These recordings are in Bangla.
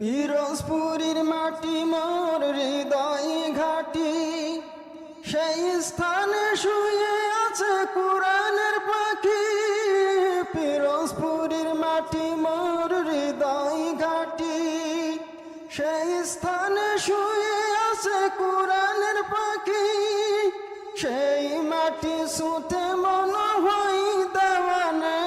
পিরোজপুরীর মাটি মোর হৃদয় ঘাটি, সেই স্থানে শুয়ে আছে কুরআনের পাখি। পিরোজপুরীর মাটি মোর হৃদয় ঘাটি, সেই স্থানে শুয়ে আছে কুরআনের পাখি। সেই মাটি ছুঁতে মন হয় দেওয়ানা,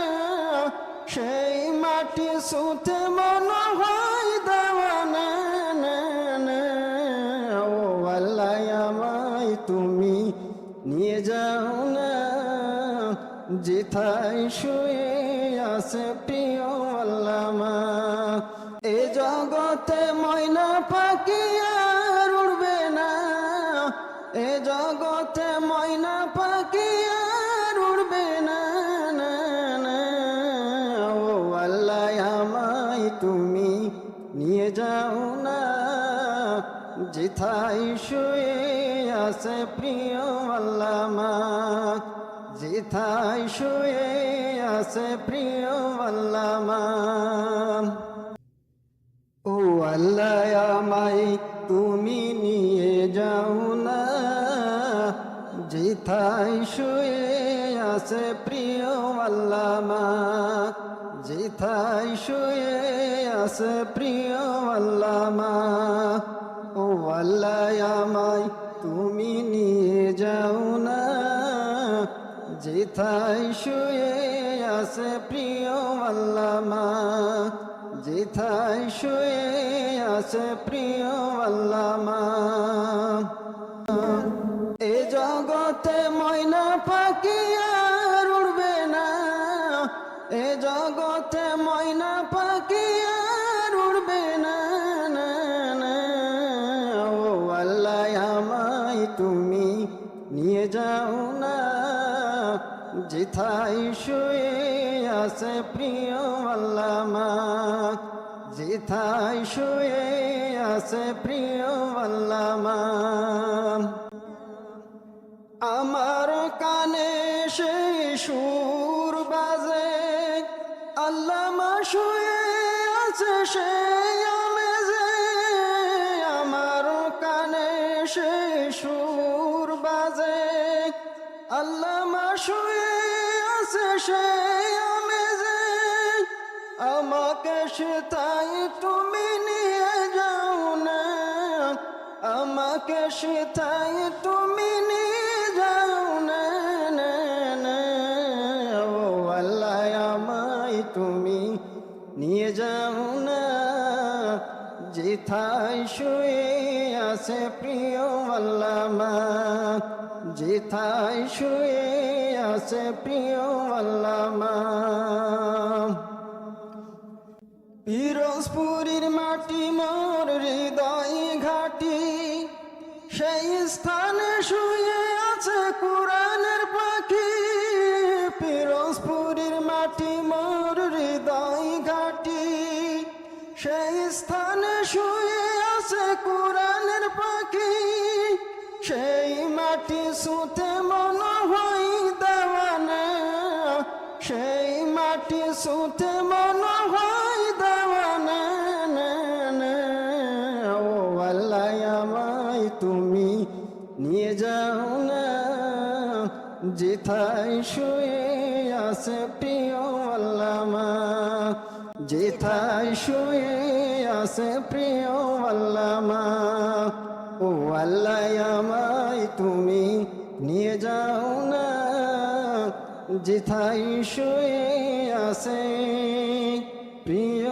সেই মাটি ছুঁতে মন হয় দেওয়ানা। ও আল্লাহ আমায় তুমি নিয়ে যাও না, যেথায় শুয়ে আছে প্রিয় আল্লামা। এ জগতে ময়না পাখি আর উড়বে না, এ জগতে ময়না পাখি আর উড়বে না। ও আল্লাহ আমায় তুমি নিয়ে যাও না, যেথায় শুয়ে আছে প্রিয় আল্লামা, যেথায় শুয়ে আছে প্রিয় আল্লামা। ও আল্লাহ আমায় তুমি নিয়ে যাও না, যেথায় শুয়ে আছে প্রিয় আল্লামা, যেথায় শুয়ে আছে প্রিয় আল্লামা। ও আল্লাহ আমায় তুমি নিয়ে যাও না, যেথায় শুয়ে আছে প্রিয় আল্লামা, যেথায় শুয়ে আছে প্রিয় আল্লামা। এ জগতে ময়না পাখি আর উড়বে না, এ জগতে ময়না পাখি আর উড়বে না। ও আল্লাহ আমায় তুমি নিয়ে যাও না, যেথায় শুয়ে আছে প্রিয় আল্লামা, যেথায় শুয়ে আছে প্রিয় আল্লামা। আমার কানে সেই সুর বাজে, আল্লামা শুয়ে আছে সেই আমেজে। আমার কানে সেই সুর বাজে, আল্লামা শুয়ে আছে সেই আমেজে। আমাকে সেথায় তুমি নিয়ে যাও না, আমাকে সেথায় তুমি নিয়ে যাও না। ও আল্লাহ আমায় তুমি নিয়ে যাও না, যেথায় শুয়ে আছে প্রিয় আল্লামা, যেথায় শুয়ে আছে প্রিয় আল্লামা। পিরোজপুরীর মাটি মোর হৃদয় ঘাটি, সেই স্থানে শুয়ে আছে কুরআনের পাখি। পিরোজপুরীর মাটি মোর হৃদয় ঘাটি, সেই স্থানে শুয়ে আছে কুরআনের পাখি। সেই মাটি ছুঁতে মন হয় দেওয়ানা, সেই মাটি ছুঁতে মন হয় দেওয়ানা। ও আল্লাহ আমায় তুমি নিয়ে যাও না, যেথায় শুয়ে আছে প্রিয় আল্লামা, যেথায় শুয়ে আছে প্রিয় আল্লামা। ও আল্লাহ আমায় তুমি নিয়ে যাও না, যেথায় শুয়ে আছে প্রিয়